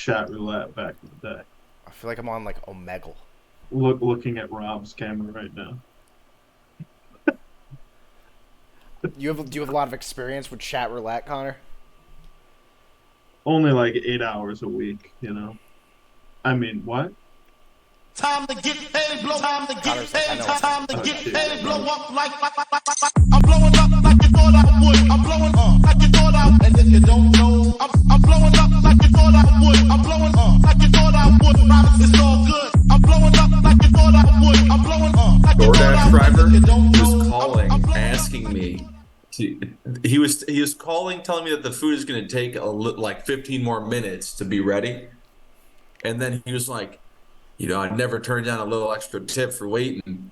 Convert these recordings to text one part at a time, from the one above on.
chat roulette back in the day. I feel like I'm on like Omegle. Looking at Rob's camera right now. Do you have a lot of experience with chat roulette, Connor? Only like 8 hours a week, you know. I mean, what? Time to get paid, blow. Time to get Connor's like, I paid. know it's Time to Oh, get shit. paid, blow up like. I'm blowing up like you thought I would. I'm blowing up like you thought I would. And if you don't know, I'm blowing up like you thought I would. I'm blowing up like you thought I would. Promise it's all good. I'm blowing up like you thought I would. I'm blowing up like you thought DoorDash I would. driver And if you don't was know, calling, asking me. He was calling, telling me that the food is going to take like 15 more minutes to be ready, and then he was like, I'd never turn down a little extra tip for waiting,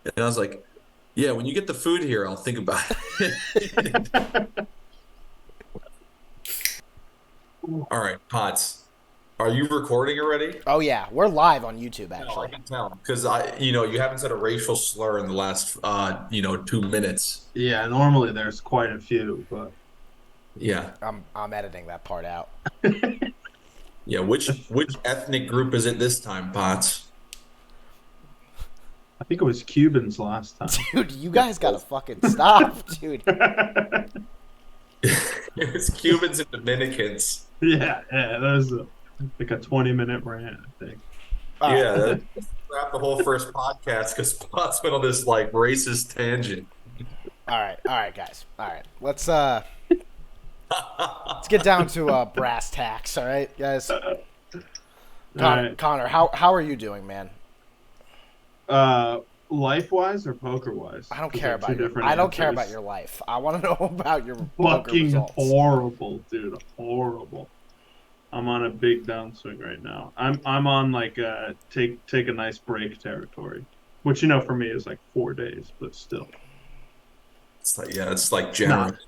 and I was like, yeah, when you get the food here, I'll think about it. All right, Potts, are you recording already? Oh yeah, we're live on YouTube No, I actually. can tell because you haven't said a racial slur in the last 2 minutes. Yeah, normally there's quite a few, but Yeah. I'm editing that part out. Yeah, which ethnic group is it this time, Potts? I think it was Cubans last time. Dude, you guys gotta fucking stop, dude. It's Cubans and Dominicans. Yeah, that was like a 20-minute rant, I think. Yeah, that's wrap the whole first podcast because Potts went on this like racist tangent. All right, guys. All right, let's get down to brass tacks. All right, guys. Alright. Connor, how are you doing, man? Life-wise or poker-wise? I don't 'Cause care they're about two your. different I don't care answers. about your life. I want to know about your poker Fucking results. horrible, dude. Horrible. I'm on a big downswing right now. I'm on like take a nice break territory, which for me is like 4 days, but still, It's like not generous.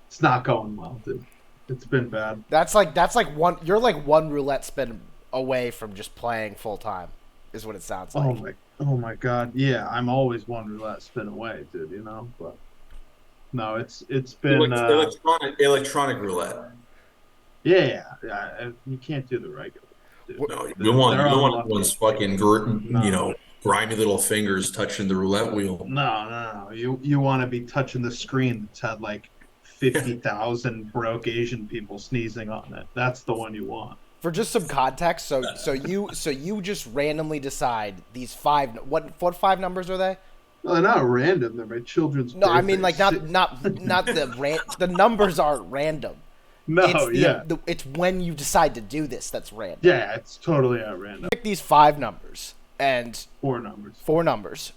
it's not going well, dude. It's been bad. That's like one. You're like one roulette spin away from just playing full time, is what it sounds like. Oh my god, yeah. I'm always one roulette spin away, dude. But no, it's been Electronic roulette. yeah. You can't do the regular, dude. No, you They're want unlucky. everyone's fucking No. grimy little fingers touching the roulette wheel. No. You want to be touching the screen that's had like 50,000 broke Asian people sneezing on it. That's the one you want. For just some context, so you just randomly decide these five. What five numbers are they? No, they're not random. They're my children's. No, I mean like birthdays. not the numbers aren't random. No, It's when you decide to do this that's random. yeah, it's totally at random. Pick these five numbers and Four numbers. four numbers.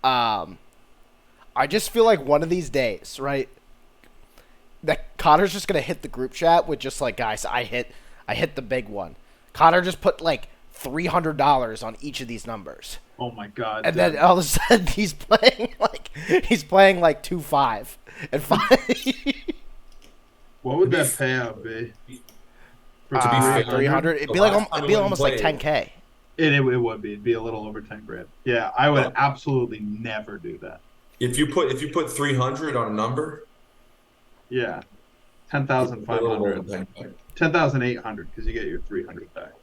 I just feel like one of these days, right? That Connor's just gonna hit the group chat with just like, guys, I hit the big one. Connor just put like $300 on each of these numbers, Oh my god. and dude. then all of a sudden he's playing like 2-5 and 5. What would that payout be? For To be fair, 300. It'd be the like last time it'd be we almost like played- 10K. It would be. It'd be a little over 10 grand. Yeah, I would Oh. absolutely never do that. If you put 300 on a number, Yeah. a little more 10,500. than 10K. 10,800 because you get your 300 back.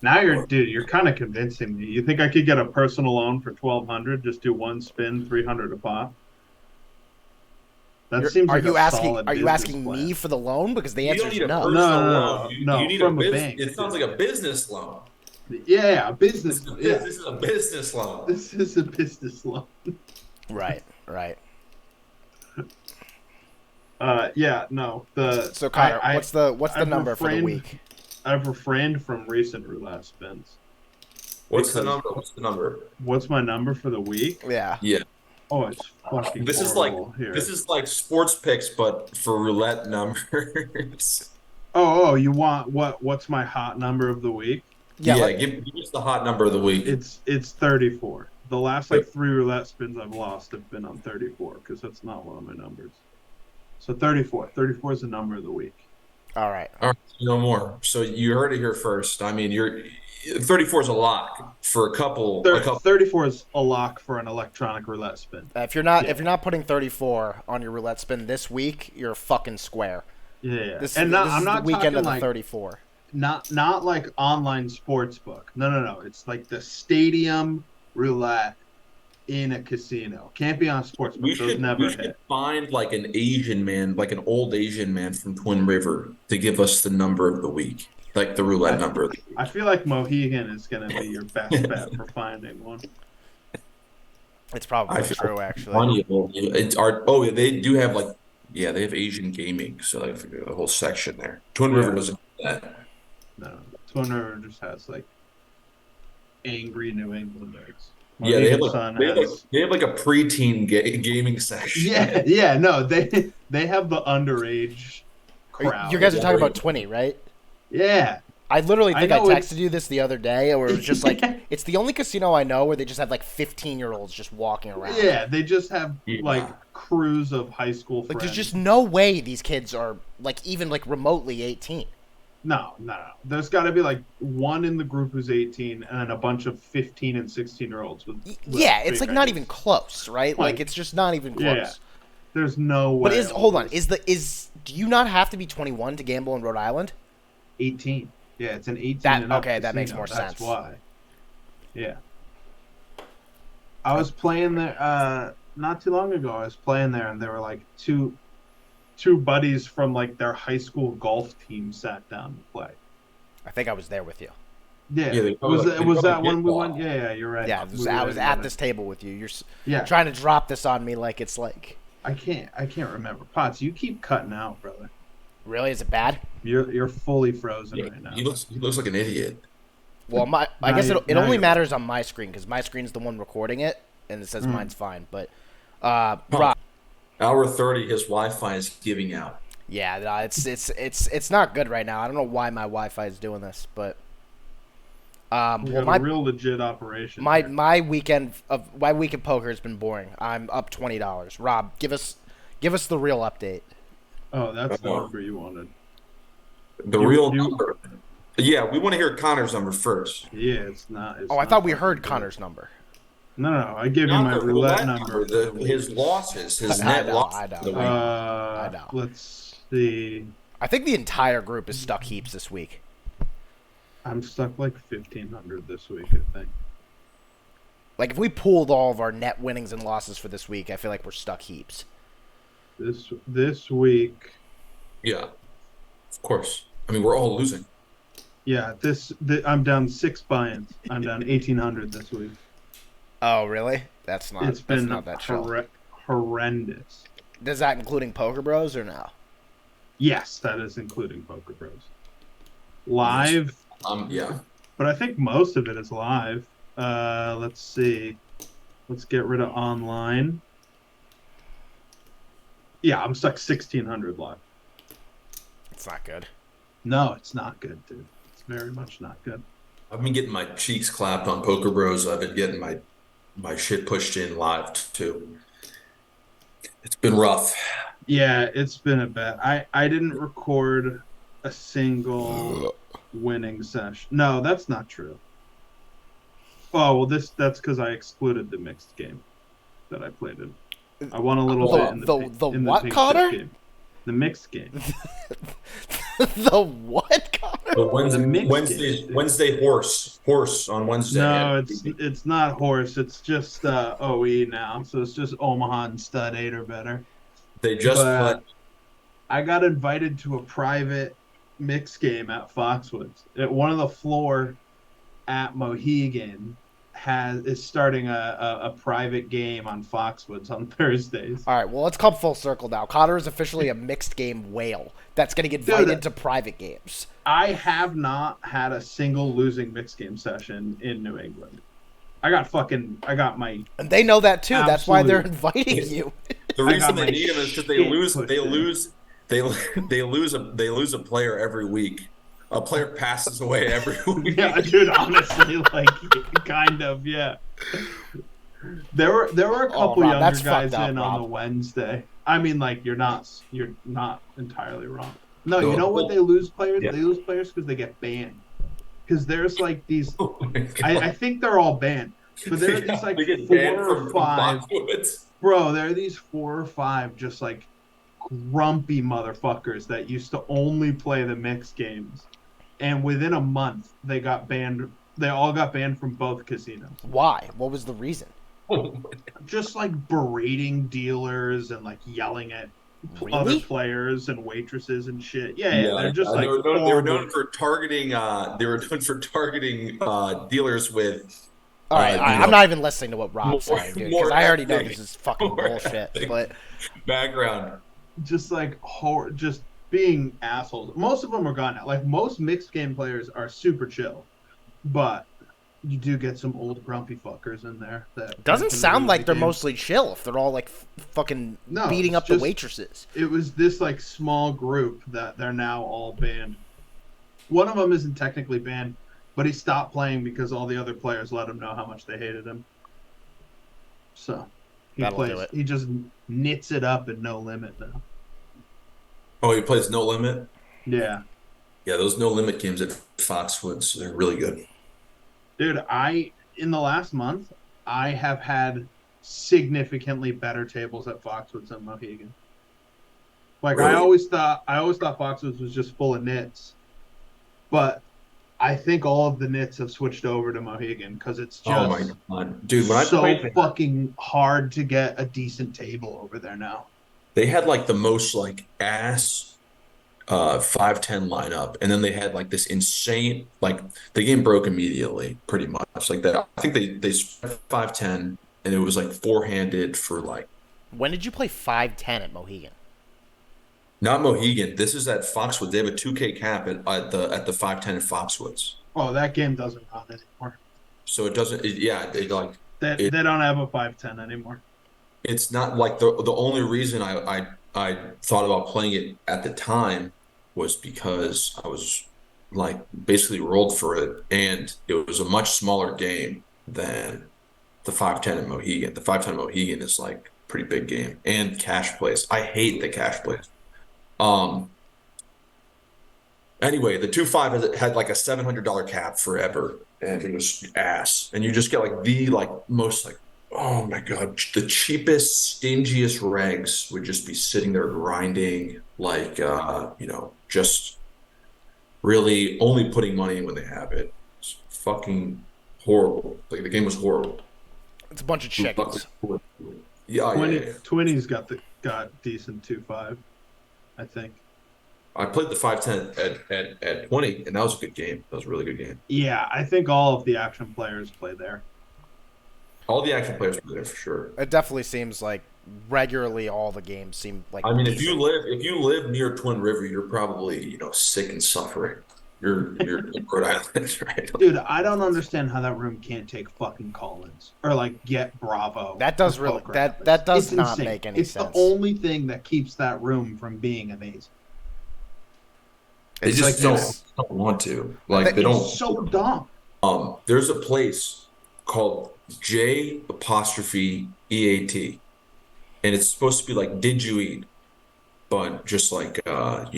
Now you're kind of convincing me. You think I could get a personal loan for 1,200? Just do one spin, 300 a pop. That seems like a solid Are you business asking plan. me for the loan? Because the You answer don't is need a no. personal No, loan. no, You need from a a business. bank. It sounds like a business loan. Yeah, a business. This Yeah, is a business loan. this is a business loan. Right. Yeah, no. So Connor, I- what's the I've number for the refrained- week? I've refrained from recent roulette spins. What's the Because- number? What's the number? What's my number for the week? Yeah. Yeah. Oh, it's fucking This is like horrible. Here. sports picks, but for roulette numbers. Oh, you want what's my hot number of the week? Yeah. Yeah, let- give us the hot number of the week. It's 34. The last like 3 roulette spins I've lost have been on 34 because that's not one of my numbers. So 34. 34 is the number of the week. all right. All right, no more. So you heard it here first. I mean, 34 is a lock for a couple. 34 is a lock for an electronic roulette spin. If you're not putting 34 on your roulette spin this week, you're a fucking square. Yeah. This, And this I'm is the not weekend talking of the like 34. not like online sports book. No. It's like the stadium roulette in a casino. Can't be on sports book. Those We never should hit. find like an Asian man, like an old Asian man from Twin River to give us the number of the week, like the roulette I number of the I week. feel like Mohegan is gonna be your best bet for finding one. It's I probably feel true, actually. funny. It's art. Oh, yeah, they do have like, yeah, they have Asian gaming, so like a whole section there. Twin River Yeah. doesn't have that. No. Twin River just has like angry New Englanders. Yeah, they have Mohegan like Sun has they have like a preteen gaming section. yeah, no, they have the underage You crowd. guys are talking about 20, right? Yeah. I literally think I know texted you this the other day, where it was just like, Yeah. it's the only casino I know where they just have like 15-year-olds just walking around. Yeah, they just have Yeah. like crews of high school Like, friends. there's just no way these kids are like even like remotely 18. No. There's got to be like one in the group who's 18 and then a bunch of 15 and 16-year-olds with Yeah, it's fake like not IDs. even close, right? Like, it's just not even close. Yeah. There's no way. But hold on, do you not have to be 21 to gamble in Rhode Island? 18? Yeah, it's an 18. That- and up okay, that makes casino. more That's sense. why. Yeah. I was playing there not too long ago. I was playing there, and there were like two buddies from like their high school golf team sat down to play. I think I was there with you. Yeah, Yeah, they probably- was they that when probably we did went? golf. Yeah, you're right. Yeah, I was at this table with you. You're Yeah, trying to drop this on me like it's like, I can't remember. Potts, you keep cutting out, brother. really? Is it bad? You're fully frozen Yeah, right now. he looks like an idiot. Well, I guess it now only you're- matters on my screen because my screen's the one recording it, and it says Mm. mine's fine. But Rob, Hour 30, his Wi-Fi is giving out. yeah, no, it's not good right now. I don't know why my Wi-Fi is doing this, but We well, got a real legit operation. here. my weekend poker has been boring. I'm up $20. Rob, give us the real update. Oh, that's the Oh. number you wanted. The You- real you- number. Yeah, we want to hear Connor's number first. Yeah, it's not. Oh, I thought we heard Connor's number. No. I gave you Not my the roulette number. his losses, his I net know, losses. I know. for the week. I know. Let's see. I think the entire group is stuck heaps this week. I'm stuck like 1,500 this week, I think. Like, if we pooled all of our net winnings and losses for this week, I feel like we're stuck heaps. This week, Yeah, of course. I mean, we're all losing. yeah. I'm down 6 buy-ins. I'm down 1,800 this week. Oh, really? That's not. It's that's been not that chill. horrendous. Does that including Poker Bros or no? Yes, that is including Poker Bros. Live, Yeah. but I think most of it is live. Let's see. Let's get rid of online. Yeah, I'm stuck 1,600 live. It's not good. No, it's not good, dude. It's very much not good. I've been getting my cheeks clapped on Poker Bros. I've been getting my shit pushed in live too. It's been rough. Yeah, it's been a bet. I didn't record a single winning session. No, that's not true. Oh, well, that's because I excluded the mixed game that I played in. I won a little bit in the in what, pink Connor? chip game. The mixed game. The what, Connor? But mixed game. Wednesday horse on Wednesday. No, it's not horse. It's just OE now. So it's just Omaha and Stud 8 or better. They just But put. I got invited to a private mix game at Foxwoods. At one of the floor at Mohegan is starting a private game on Foxwoods on Thursdays. All right, well, let's come full circle now. Connor is officially a mixed game whale that's going to get invited to private games. I have not had a single losing mixed game session in New England. I got my And they know that too. That's why they're Absolute. inviting you. The I reason got they my need him is because shit they lose a player every week. A player passes away every week. yeah, dude. Honestly, like kind of, yeah. There were a couple Rob, younger that's guys fucked up, in on Rob. the Wednesday. I mean, like you're not entirely wrong. No, No, you know what they lose players? yeah. They lose players because they get banned. Because there's like these. Oh my God. I think they're all banned, but there are these like They get 4 banned or from 5. Foxwoods. Bro, there are these 4 or 5 just like grumpy motherfuckers that used to only play the mixed games, and within a month they got banned. They all got banned from both casinos. Why? What was the reason? Just like berating dealers and like yelling at other Really? players and waitresses and shit. Yeah, yeah, Yeah, they're just they like were known, they were horrible. known for targeting. They were known for targeting dealers with, All right, you I'm know, not even listening to what more Rob's saying, dude, because more I already know ethnic, this is fucking more bullshit. ethnic But background. Just like just being assholes. Most of them are gone now. Like most mixed game players are super chill, but you do get some old grumpy fuckers in there that doesn't can sound ruin like the they're game. mostly chill if they're all like fucking No, beating it's up the just- waitresses. It was this like small group that they're now all banned. One of them isn't technically banned, but he stopped playing because all the other players let him know how much they hated him. So That'll do it. He just knits it up in No Limit now. Oh, he plays No Limit. Yeah, Yeah, those No Limit games at Foxwoods, they're really good. dude. In the last month, I have had significantly better tables at Foxwoods than Mohegan. Like Really? I always thought Foxwoods was just full of nits, but I think all of the nits have switched over to Mohegan because it's Oh my just God, dude! When I so played there, fucking hard to get a decent table over there now. they had like the most like ass 5-10 lineup, and then they had like this insane like the game broke immediately, pretty much like that. I think they spread 5-10, and it was like four-handed for like When did you play 5-10 at Mohegan? not Mohegan. This is at Foxwoods. They have a 2K cap at the 5-10 at Foxwoods, Oh, that game doesn't run anymore. so it doesn't. Yeah, it like it. They don't have a 5-10 anymore. It's not like the only reason I thought about playing it at the time was because I was like basically rolled for it, and it was a much smaller game than the 5-10 at Mohegan. The 5-10 at Mohegan is like a pretty big game and cash plays. I hate the cash plays. Um. Anyway, the 2-5 had like a $700 cap forever, and it was ass. And you just get like the like most like oh my God, the cheapest, stingiest regs would just be sitting there grinding, like just really only putting money in when they have it. It's fucking horrible. Like the game was horrible. It's a bunch of chickens. Yeah, yeah, yeah. 20's got decent 2-5, I think. I played the 5-10 at 20, and that was a good game. That was a really good game. Yeah, I think all of the action players play there. All the action players were there for sure. It definitely seems like regularly all the games seem like. I mean, if decent. you live near Twin River, you're probably sick and suffering. You're in Rhode Island, right? Dude, I don't understand how that room can't take fucking call-ins or like get Bravo. That does or really poker that graphics. that does It's not insane. make any it's sense. It's the only thing that keeps that room from being amazing. They It's just like don't want to. Like they It's don't. so dumb. There's a place called J apostrophe EAT, and it's supposed to be like did you eat, but just like Did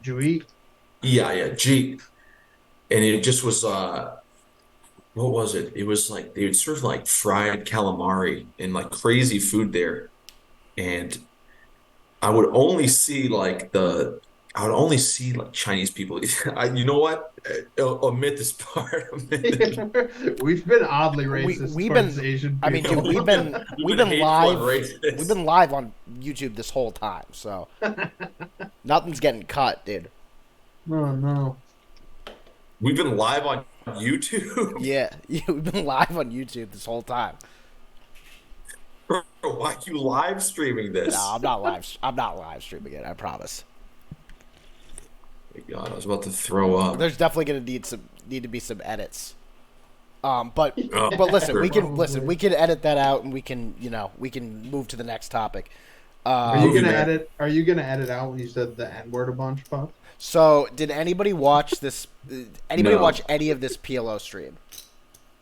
you eat? yeah, G, and it just was what was it? It was like they would serve like fried calamari and like crazy food there, and I would only see like Chinese people. You know what? Omit this part. We've been oddly racist we've towards been. Asian I mean, people. dude, we've been hateful live. and racist. We've been live on YouTube this whole time, so nothing's getting cut, dude. Oh no. We've been live on YouTube. Yeah, we've been live on YouTube this whole time. Bro, why are you live streaming this? No, I'm not live. I'm not live streaming it. I promise. My God, I was about to throw up. There's definitely gonna need to be some edits. But Oh, listen, we can probably. we can edit that out, and we can move to the next topic. Are you Movie gonna Man. edit? Are you gonna edit out when you said the N word a bunch, Pop? So, did anybody watch this? Anybody No. watch any of this PLO stream?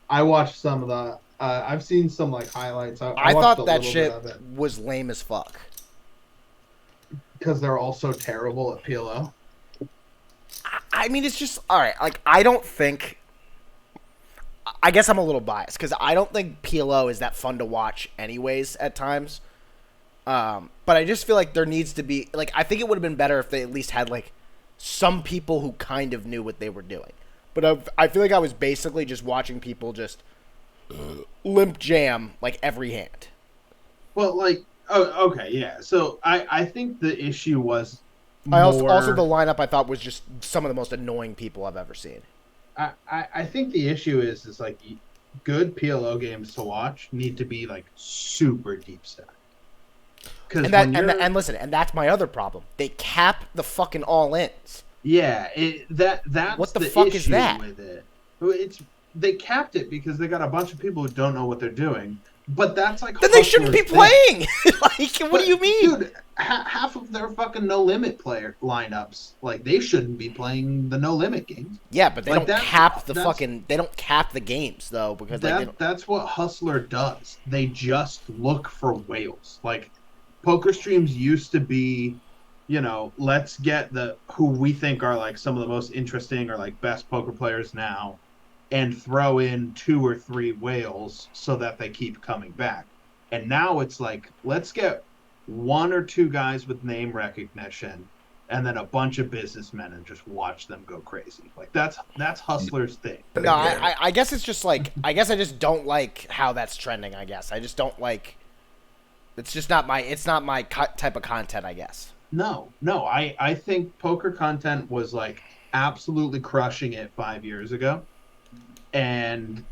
I watched some of the. I've seen some like highlights. I watched a thought that little shit bit of it was lame as fuck. because they're all so terrible at PLO. I mean, it's just all right. Like, I don't think. I guess I'm a little biased because I don't think PLO is that fun to watch, anyways. At times, But I just feel like there needs to be like I think it would have been better if they at least had like some people who kind of knew what they were doing. But I feel like I was basically just watching people just limp jam like every hand. Well, like, oh, okay, yeah. So I think the issue was I also the more. lineup I thought was just some of the most annoying people I've ever seen. I think the issue is like good PLO games to watch need to be like super deep stack. Because And that when you're and listen, and that's my other problem. They cap the fucking all ins. yeah, that's What the the fuck is issue that? with it. It's they capped it because they got a bunch of people who don't know what they're doing. But that's like Then they shouldn't be Hustler's thing. playing. Like, what do you mean? Dude, half of their fucking no limit player lineups, like they shouldn't be playing the no limit games. Yeah, but they Like don't cap the fucking. They don't cap the games though because like they don't. that's what Hustler does. They just look for whales. Like poker streams used to be, let's get the who we think are like some of the most interesting or like best poker players now and throw in two or three whales so that they keep coming back. And now it's like, let's get one or two guys with name recognition and then a bunch of businessmen and just watch them go crazy. Like that's Hustler's thing. No, I guess it's just like I guess I just don't like how that's trending. I guess I just don't like. It's just not my. It's not my type of content. I guess. No. I think poker content was like absolutely crushing it 5 years ago. And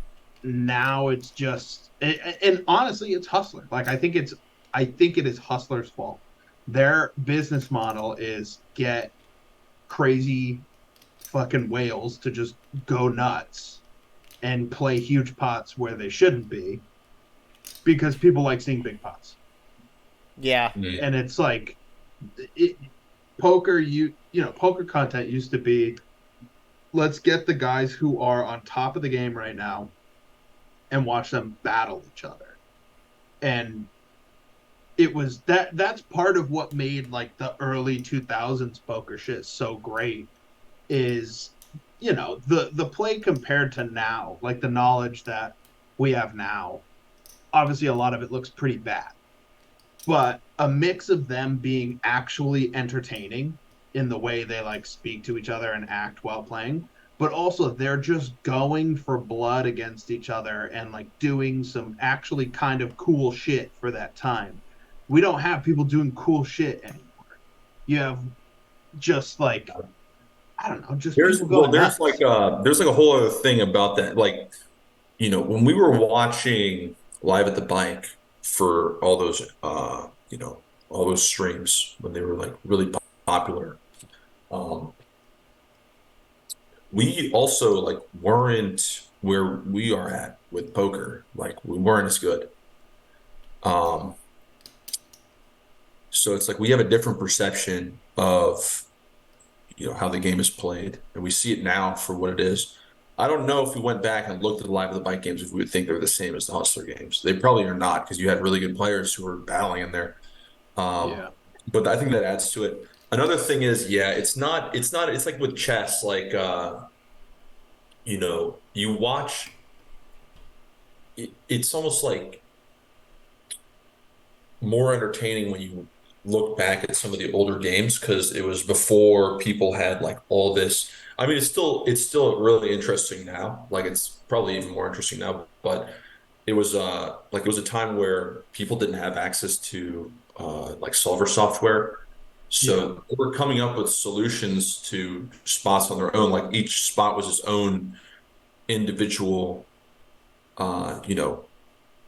now it's just and honestly it's Hustler. Like I think it is Hustler's fault. Their business model is get crazy fucking whales to just go nuts and play huge pots where they shouldn't be because people like seeing big pots. Yeah. And it's like poker poker content used to be let's get the guys who are on top of the game right now and watch them battle each other. And it was that's part of what made like the early 2000s poker shit so great is the play compared to now, like the knowledge that we have now. Obviously a lot of it looks pretty bad. But a mix of them being actually entertaining in the way they like speak to each other and act while playing, but also they're just going for blood against each other and like doing some actually kind of cool shit for that time. We don't have people doing cool shit anymore. You have just like I don't know, just people going nuts. There's like a whole other thing about that. Like, when we were watching Live at the Bank for all those streams when they were like really popular. Um, we also like weren't where we are at with poker. Like we weren't as good. Um, so it's like we have a different perception of how the game is played, and we see it now for what it is. I don't know if we went back and looked at the Live of the Bike games if we would think they're the same as the Hustler games. They probably are not because you had really good players who were battling in there. Um, Yeah. but I think that adds to it. Another thing is, yeah, it's like with chess, like you watch it's almost like more entertaining when you look back at some of the older games because it was before people had like all this. I mean, it's still really interesting now. Like it's probably even more interesting now, but it was a time where people didn't have access to like solver software. Yeah. So they were coming up with solutions to spots on their own. Like each spot was its own individual uh, you know,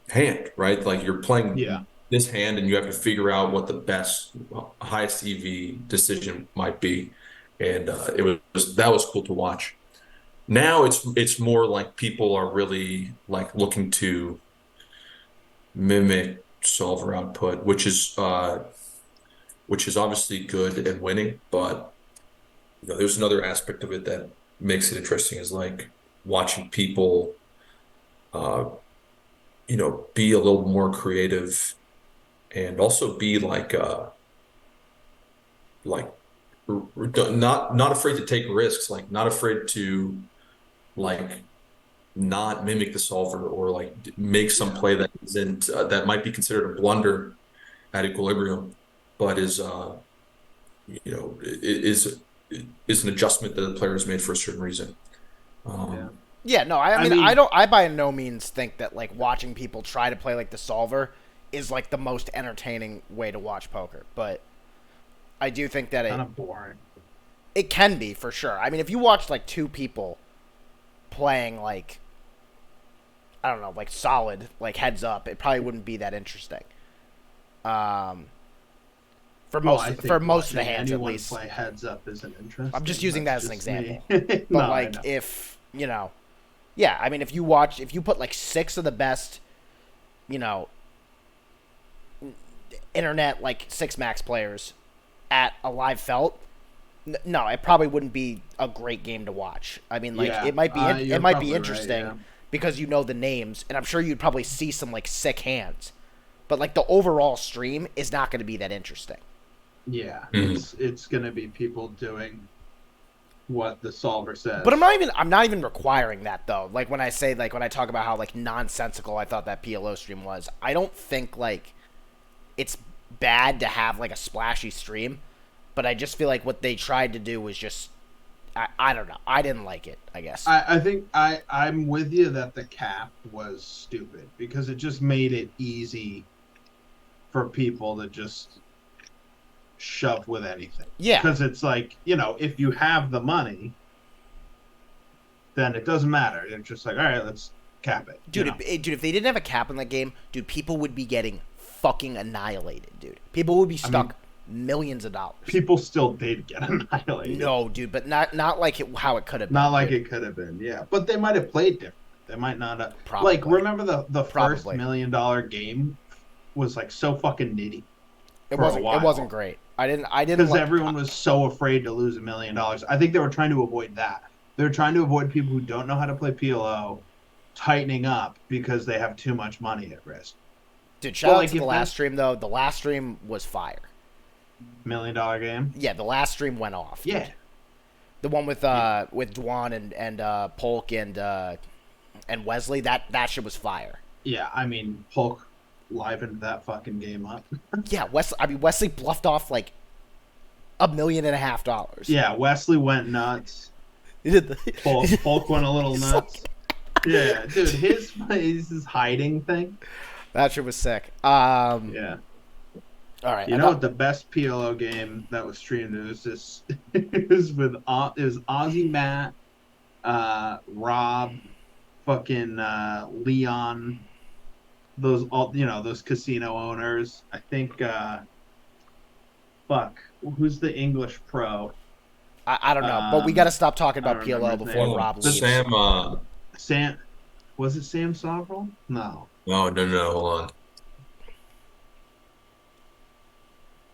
hand, right? Like you're playing Yeah. this hand and you have to figure out what the best, highest EV decision might be. And that was cool to watch. Now it's more like people are really like looking to mimic solver output, which is obviously good and winning, but there's another aspect of it that makes it interesting is like watching people uh, be a little more creative and also be like not afraid to take risks, like not afraid to like not mimic the solver or like make some Yeah. play that isn't that might be considered a blunder at equilibrium, but is an adjustment that the player has made for a certain reason. Yeah. Yeah, no, I I mean, mean, I by no means think that like watching people try to play like the solver is like the most entertaining way to watch poker, but I do think that kind of boring. it can be for sure. I mean, if you watch like two people playing like I don't know, like solid, like heads up, it probably wouldn't be that interesting. Um, I think for most of the watching hands at anyone least. play heads up isn't interesting. I'm just using that That's as an just me. example. No, But I like know. if you know, yeah, I mean, if you put like six of the best, you know, internet like six max players at a live felt, no, it probably wouldn't be a great game to watch. I mean, like Yeah, it might be you're it might probably be right, interesting yeah. because you know the names, and I'm sure you'd probably see some like sick hands. But like the overall stream is not going to be that interesting. Yeah, Mhm. it's gonna be people doing what the solver says. But I'm not even requiring that though. Like when I say like when I talk about how like nonsensical I thought that PLO stream was, I don't think like it's bad to have like a splashy stream, but I just feel like what they tried to do was just I don't know. I didn't like it, I guess. I think I'm with you that the cap was stupid because it just made it easy for people to just shove with anything. Yeah. Because it's like, if you have the money, then it doesn't matter. It's just like, all right, let's cap it. Dude, if they didn't have a cap in that game, dude, people would be getting fucking annihilated, dude. People would be stuck millions of dollars. People still did get annihilated. No, dude, but not like how it could have been. Not like dude. it could have been, yeah. But they might have played different. They might not have. Probably. Like, remember the first Probably. $1 million game was like so fucking nitty. It for a wasn't. It while. wasn't great. I didn't. Because Like, everyone was so afraid to lose $1 million. I think they were trying to avoid that. They're trying to avoid people who don't know how to play PLO tightening up because they have too much money at risk. Dude, shout out to the last stream though. The last stream was fire. $1 million game. Yeah, the last stream went off. Dude. Yeah. The one with Dwan and Polk and Wesley. That shit was fire. Yeah, I mean, Polk livened that fucking game up. Yeah, Wesley bluffed off like $1.5 million. Yeah, Wesley went nuts. He did the Polk went a little nuts. Yeah, dude, his hiding thing. That shit was sick. Yeah. All right. You know what the best PLO game that was streamed? It was this. It was Ozzy, Matt, Rob, fucking Leon. Those casino owners. I think. Fuck. Who's the English pro? I don't know, but we got to stop talking I about don't remember PLO his before name. Rob leaves. Sam. Was it Sam Soverel? No. No, hold on.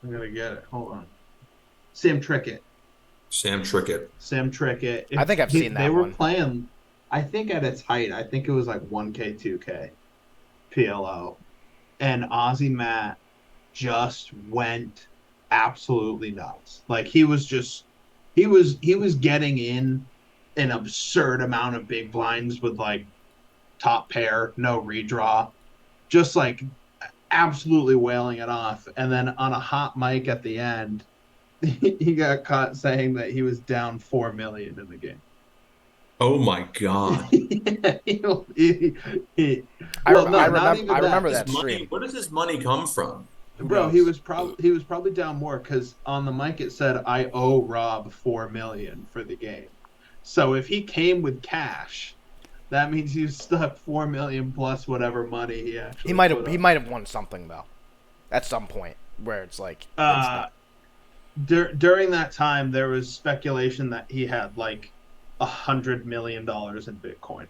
I'm gonna get it. Hold on. Sam Trickett. Sam Trickett. Sam Trickett. I think I've seen that They were one. playing. I think at its height, I think it was like 1K, 2K, PLO, and Ozzy Matt just went absolutely nuts. Like he was getting in an absurd amount of big blinds with like top pair, no redraw, just like absolutely wailing it off. And then on a hot mic at the end, he got caught saying that he was down 4 million in the game. Oh my God. I remember that Money, stream. where does his money come from? Bro, he was probably down more because on the mic it said I owe Rob 4 million for the game. So if he came with cash, that means he stuck 4 million plus whatever money he actually. He might have won something though, at some point where it's like. During that time, there was speculation that he had like $100 million in Bitcoin.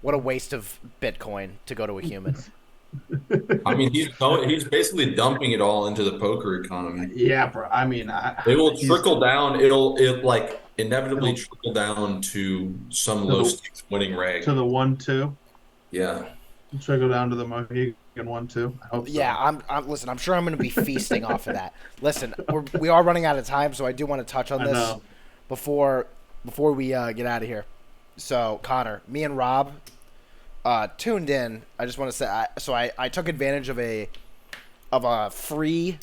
What a waste of Bitcoin to go to a human. I mean, he's basically dumping it all into the poker economy. Yeah, bro. I mean, it will trickle down. It'll inevitably trickle down to some low stakes winning reg. To the 1-2. Yeah. Trickle down to the Mohegan 1-2. I hope so. Yeah, listen, I'm sure I'm going to be feasting off of that. Listen, we are running out of time, so I do want to touch on this before we get out of here. So, Connor, me and Rob tuned in. I just want to say, I took advantage of a of a free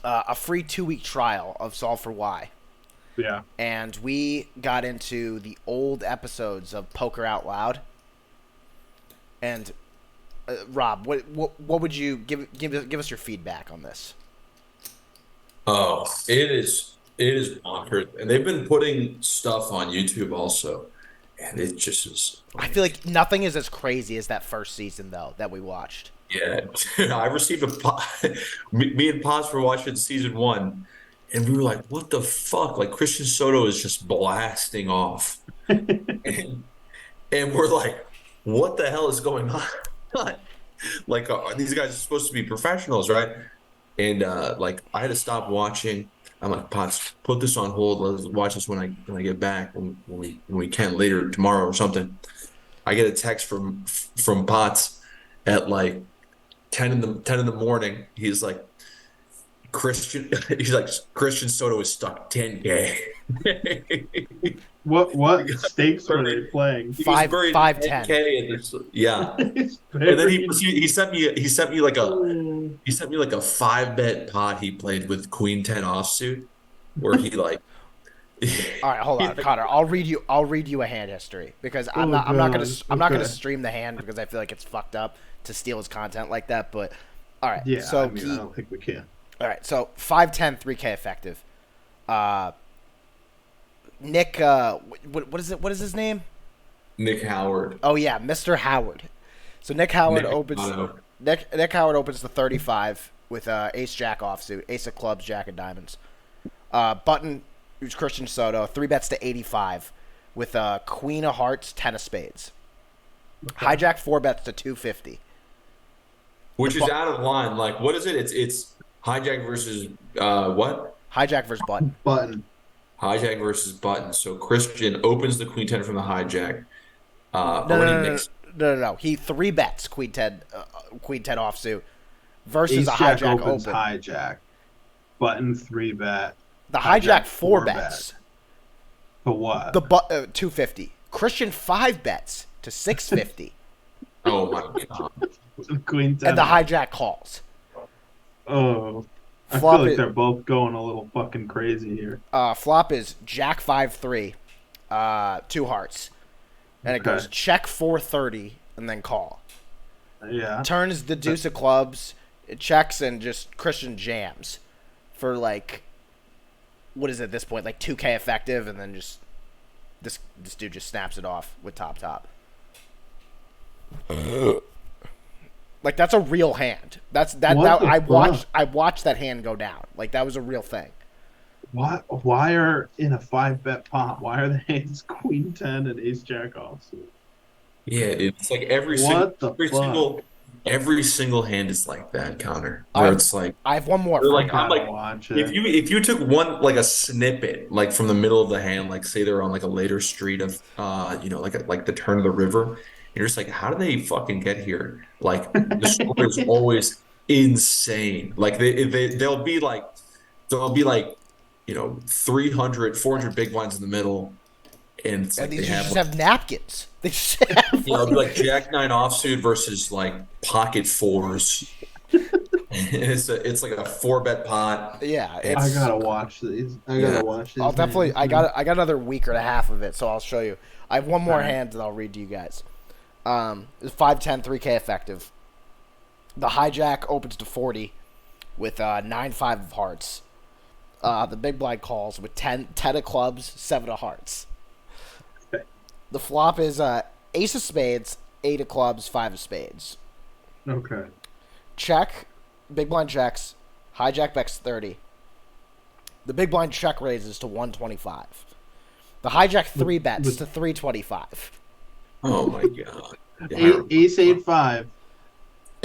2-week trial of Solve for Why. Yeah. And we got into the old episodes of Poker Out Loud. And Rob, what would you give us your feedback on this? Oh, it is bonkers, and they've been putting stuff on YouTube also, and it just is. I feel like nothing is as crazy as that first season though that we watched. Yeah, I received me and Pops were watching season 1, and we were like, "What the fuck?" Like Christian Soto is just blasting off, and, and we're like, "What the hell is going on?" Like these guys are supposed to be professionals, right? And like I had to stop watching. I'm like, Pops, put this on hold. Let's watch this when I get back when we can later tomorrow or something. I get a text from Potts at like 10 in the morning. He's like Christian Soto is stuck 10K. What stakes were they playing? He was buried 5-10. 10K and yeah. It's And then very- he sent me like a 5-bet pot he played with Queen 10 offsuit where he like All right, hold on, Connor. I'll read you a hand history because I'm not gonna Okay. stream the hand because I feel like it's fucked up to steal his content like that. But all right, Yeah, so I mean, I don't think we can. all right, so 5-10 3K effective. Nick, what is it? What is his name? Nick Howard. Oh yeah, Mr. Howard. So Nick Howard Nick opens. Otto. Nick Howard opens the 35 with Ace Jack offsuit, Ace of Clubs, Jack of Diamonds. Button, who's Christian Soto, 3-bets to 85 with Queen of Hearts, 10 of Spades. Hijack 4-bets to 250. Which is out of line. Like, what is it? It's hijack versus what? Hijack versus Button. Button. Hijack versus button. So Christian opens the Queen 10 from the hijack. No. He 3-bets Queen 10 offsuit versus Ace a Jack hijack opens open. hijack. Button 3-bet. The hijack hijack 4-bets. For what? The 250. Christian 5-bets to 650. Oh my god. Queen 10. And the hijack calls. Oh. I Flop feel like it- they're both going a little fucking crazy here. Flop is Jack 5-3, 2 hearts. And it Okay. goes check 430 and then call. Yeah. Turn is the deuce of clubs. It checks and just Christian jams for like, what is it at this point? Like 2K effective, and then just this dude just snaps it off with top. Like that's a real hand. That What the I watched. fuck? I watched that hand go down. Like that was a real thing. Why are in a 5-bet pot? Why are the hands Queen 10 and Ace Jack offsuit? Yeah, dude. It's like every What the every fuck? single hand is like that, Connor. Where it's like I have one more. they're For like you. I'm like Watch if it. you took one like a snippet like from the middle of the hand, like say they're on like a later street of like the turn of the river, you're just like, how do they fucking get here? Like the score is always insane. Like they'll be like 300, 400 big blinds in the middle, and it's And like these they just have have napkins. They just have it'll be like Jack 9 offsuit versus like pocket fours. It's like a 4-bet pot. yeah. I It's, gotta watch these. I Yeah. gotta watch these. I'll definitely. hands. I got another week and a half of it, so I'll show you. I have one more hand that I'll read to you guys. It's 5-10 3K effective. The hijack opens to 40 with 9-5 of hearts. The big blind calls with 10 of clubs, 7 of hearts. Okay. The flop is ace of spades, 8 of clubs, 5 of spades. Okay. Check, big blind checks, hijack bets 30. The big blind check raises to 125. The hijack 3-bets to 325. Oh my god. Yeah. Ace 8-5.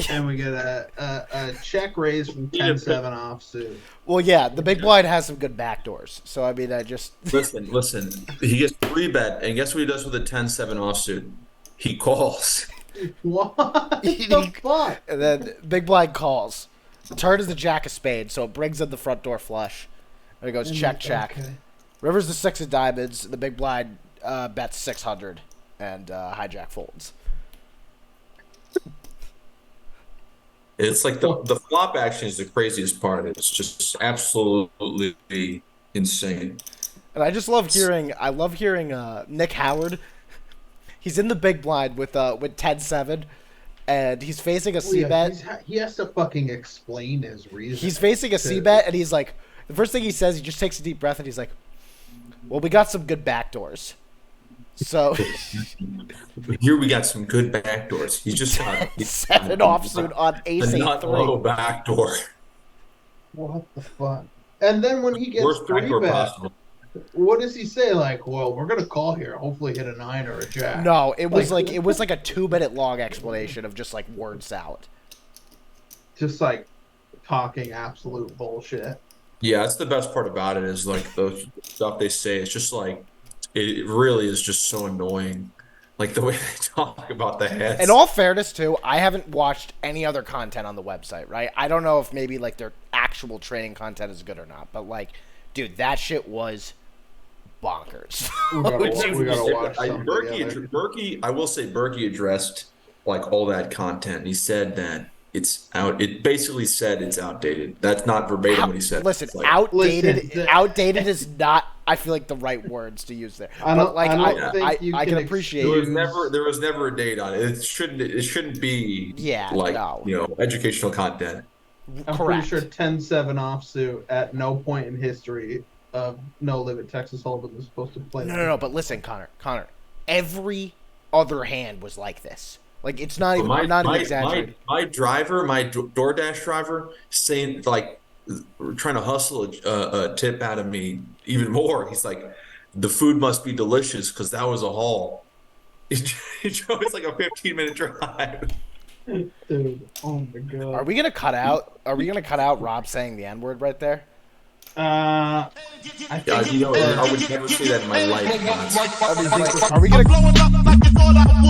And we get a check raise from 10-7 offsuit. Well, yeah, the big blind has some good backdoors. So, I mean, I just... Listen. He gets 3-bet, and guess what he does with a 10-7 offsuit? He calls. What the fuck? And then big blind calls. The turn is the jack of spades, so it brings in the front door flush. And it goes check. Okay. River's the 6 of diamonds. The big blind bets 600, and hijack folds. It's like the flop action is the craziest part. It's just absolutely insane. And I just love hearing. I love hearing Nick Howard. He's in the big blind with 10-7, and he's facing a C bet. He has to fucking explain his reason. He's facing a C bet, and he's like, the first thing he says, he just takes a deep breath, and he's like, "Well, we got some good backdoors." So Here we got some good backdoors. He just got 7 offsuit on ace a 8 nut low 3. backdoor. What the fuck? And then when he gets Worst three backdoor bet, possible. what does he say? Like, well, we're gonna call here. Hopefully, hit a 9 or a jack. No, it was like a 2-minute long explanation of just like word salad. Just like talking absolute bullshit. Yeah, that's the best part about it is like the stuff they say. It's just like it really is just so annoying. Like the way they talk about the heads. In all fairness, too, I haven't watched any other content on the website, right? I don't know if maybe like their actual training content is good or not, but like, dude, that shit was bonkers. We gotta watch some together. Berkey, I will say Berkey addressed like all that content. He said that it's out. It basically said it's outdated. That's not verbatim what he said. Listen, It's like, outdated. Outdated is not. I feel like the right words to use there. But like, I can appreciate. there was never a date on it. It shouldn't be. Yeah, like no. Educational content. I'm Correct. pretty sure 10-7 offsuit at no point in history of No Limit Texas Hold'em was supposed to play. No. But listen, Connor. Every other hand was like this. Like it's not even. I'm not even exaggerating. My driver, my DoorDash driver, saying like, trying to hustle a tip out of me even more. He's like, the food must be delicious because that was a haul. It was like a 15-minute drive. Dude, oh my god. Are we gonna cut out? Are we gonna cut out Rob saying the N word right there? I I would never say that in my life. Are we gonna? blowing up like you thought I